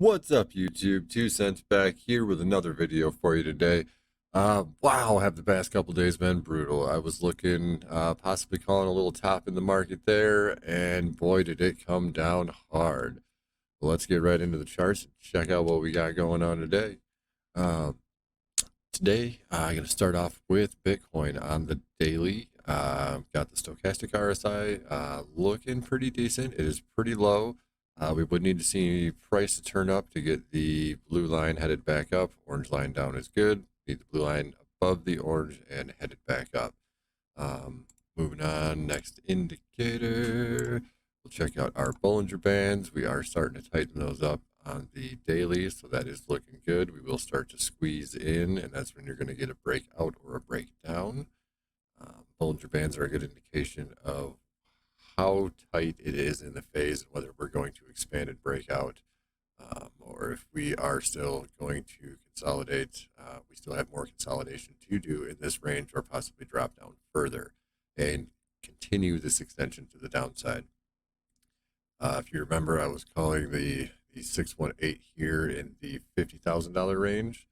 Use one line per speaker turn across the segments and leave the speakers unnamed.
What's up, YouTube? 2 Cents back here with another video for you today. Wow, have the past couple days been brutal. I was looking, possibly calling a little top in the market there, and boy, did it come down hard. Well, let's get right into the charts and check out what we got going on today. Uh, Today, I'm going to start off with Bitcoin on the daily. Got the stochastic RSI looking pretty decent. It is pretty low. We would need to see price to turn up to get the blue line headed back up. Orange line down is good. Need the blue line above the orange and headed back up. Moving on, next indicator. We'll check out our Bollinger Bands. We are starting to tighten those up on the daily, so that is looking good. We will start to squeeze in, and that's when you're going to get a breakout or a breakdown. Bollinger Bands are a good indication of how tight it is in the phase and whether we're going to expand and break out, or if we are still going to consolidate. We still have more consolidation to do in this range, or possibly drop down further and continue this extension to the downside. If you remember, I was calling the 618 here in the $50,000 range.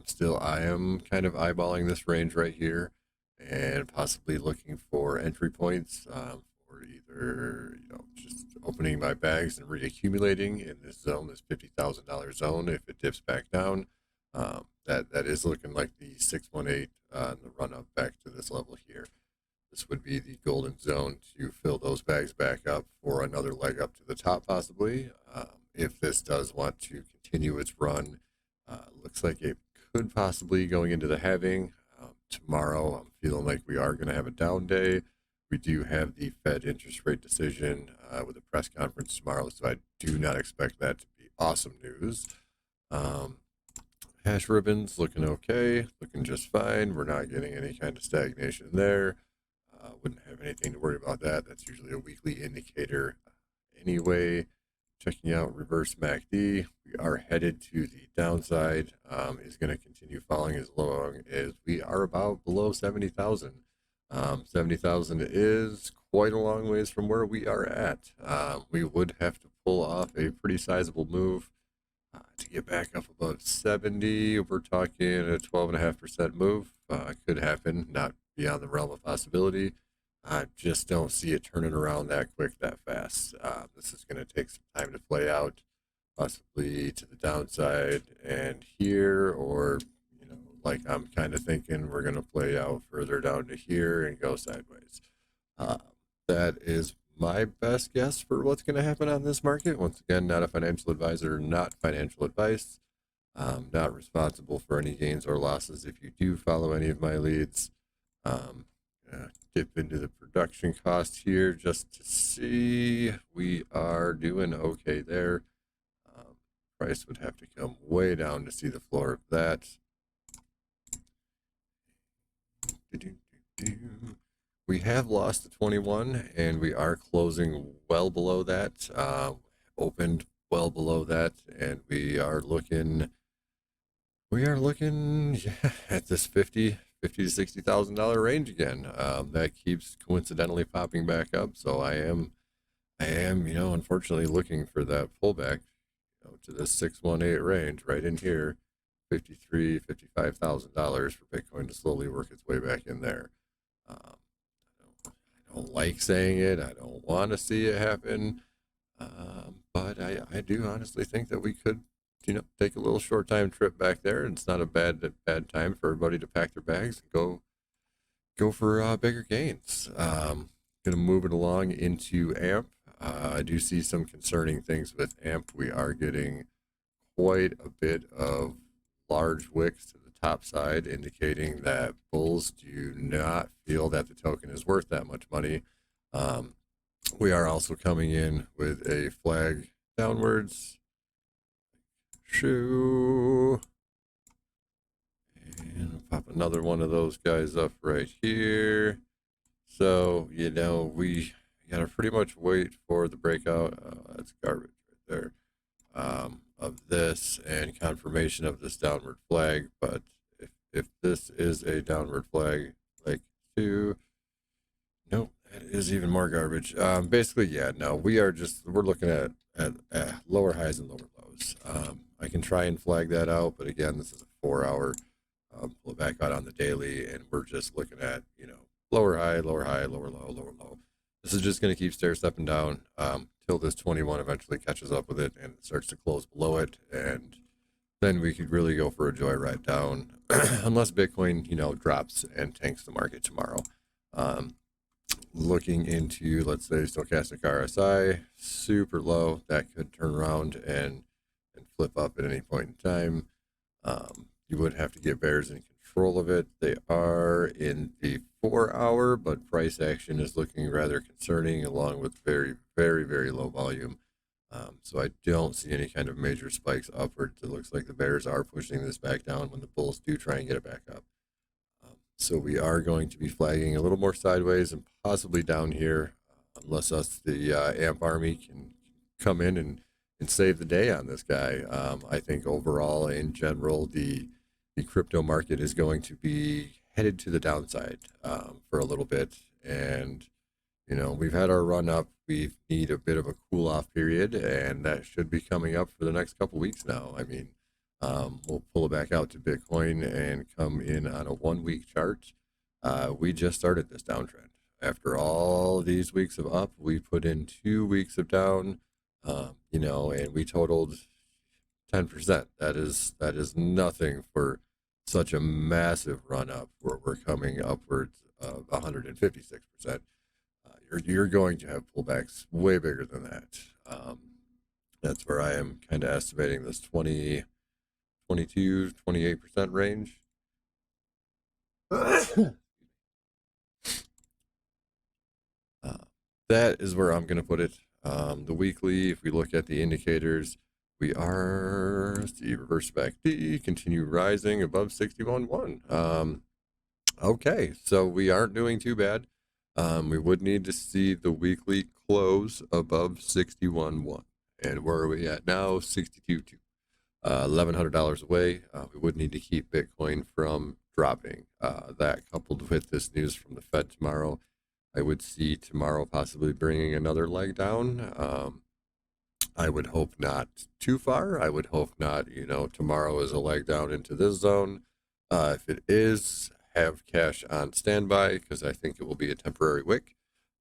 Still, I am kind of eyeballing this range right here and possibly looking for entry points for either just opening my bags and reaccumulating in this zone, this $50,000 zone. If it dips back down, that is looking like the 618 and the run up back to this level here. This would be the golden zone to fill those bags back up for another leg up to the top, possibly. If this does want to continue its run, looks like it could possibly going into the halving. Tomorrow, I'm feeling like we are going to have a down day. We do have the Fed interest rate decision with a press conference tomorrow, so I do not expect that to be awesome news. Hash ribbons looking okay, looking just fine. We're not getting any kind of stagnation there. Wouldn't have anything to worry about that. That's usually a weekly indicator anyway. Checking out reverse MACD. We are headed to the downside. Is going to continue falling as long as we are about below 70,000. 70,000 is quite a long ways from where we are at. We would have to pull off a pretty sizable move to get back up above 70. We're talking a 12.5% move. Could happen, not beyond the realm of possibility. I just don't see it turning around that quick, that fast. This is going to take some time to play out, possibly to the downside and here, or like I'm kind of thinking we're going to play out further down to here and go sideways. That is my best guess for what's going to happen on this market. Once again, not a financial advisor, not financial advice. Not responsible for any gains or losses if you do follow any of my leads. Dip into the production cost here just to see. We are doing okay there. Price would have to come way down to see the floor of that. We have lost the 21 and we are closing well below that. Opened well below that, and we are looking at this 50 to $60,000 range again. That keeps coincidentally popping back up. So I am, unfortunately looking for that pullback, to the 618 range right in here, $55,000 for Bitcoin to slowly work its way back in there. I don't like saying it. I don't want to see it happen. But I do honestly think that we could, take a little short time trip back there. And it's not a bad time for everybody to pack their bags and go for bigger gains. Gonna move it along into AMP. I do see some concerning things with AMP. We are getting quite a bit of large wicks to the top side, indicating that bulls do not feel that the token is worth that much money. We are also coming in with a flag downwards. Shoo. And I'll pop another one of those guys up right here. So, we gotta pretty much wait for the breakout. That's garbage right there. Of this and confirmation of this downward flag. But if this is a downward flag, like two, nope, that is even more garbage. Basically, yeah, no, we're looking at lower highs and lower lows. I can try and flag that out, but again, this is a 4 hour pull back out on the daily, and we're just looking at, lower high, lower high, lower low, lower low. This is just going to keep stair stepping down till this 21 eventually catches up with it and it starts to close below it, and then we could really go for a joyride down, unless Bitcoin, drops and tanks the market tomorrow. Looking into, let's say, stochastic RSI, super low, that could turn around and flip up at any point in time. You would have to get bears in control of it. They are in the 4 hour, but price action is looking rather concerning, along with very, very, very low volume. So I don't see any kind of major spikes upwards. It looks like the bears are pushing this back down when the bulls do try and get it back up. So we are going to be flagging a little more sideways and possibly down here, unless the AMP army can come in and save the day on this guy. I think overall, in general, the crypto market is going to be headed to the downside for a little bit. And, we've had our run up. We need a bit of a cool off period, and that should be coming up for the next couple weeks now. I mean, we'll pull it back out to Bitcoin and come in on a 1 week chart. We just started this downtrend. After all these weeks of up, we put in 2 weeks of down, and we totaled 10%. That is nothing for such a massive run up where we're coming upwards of 156%. You're going to have pullbacks way bigger than that. That's where I am kind of estimating this 22, 28% range. That is where I'm going to put it. The weekly, if we look at the indicators, we are, reverse back D, continue rising above 61.1. Okay, so we aren't doing too bad. We would need to see the weekly close above 61.1. And where are we at now? 62.2. $1,100 away. We would need to keep Bitcoin from dropping. That coupled with this news from the Fed tomorrow, I would see tomorrow possibly bringing another leg down. I would hope not too far. I would hope not, tomorrow is a leg down into this zone. If it is, have cash on standby, because I think it will be a temporary wick.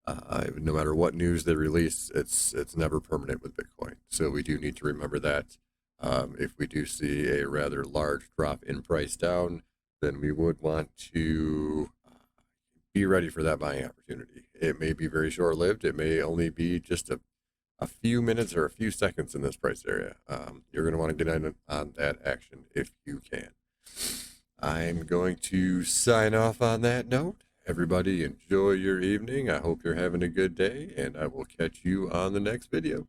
No matter what news they release, it's never permanent with Bitcoin. So we do need to remember that. If we do see a rather large drop in price down, then we would want to be ready for that buying opportunity. It may be very short-lived. It may only be just a few minutes or a few seconds in this price area. You're going to want to get in on that action if you can. I'm going to sign off on that note. Everybody enjoy your evening. I hope you're having a good day, and I will catch you on the next video.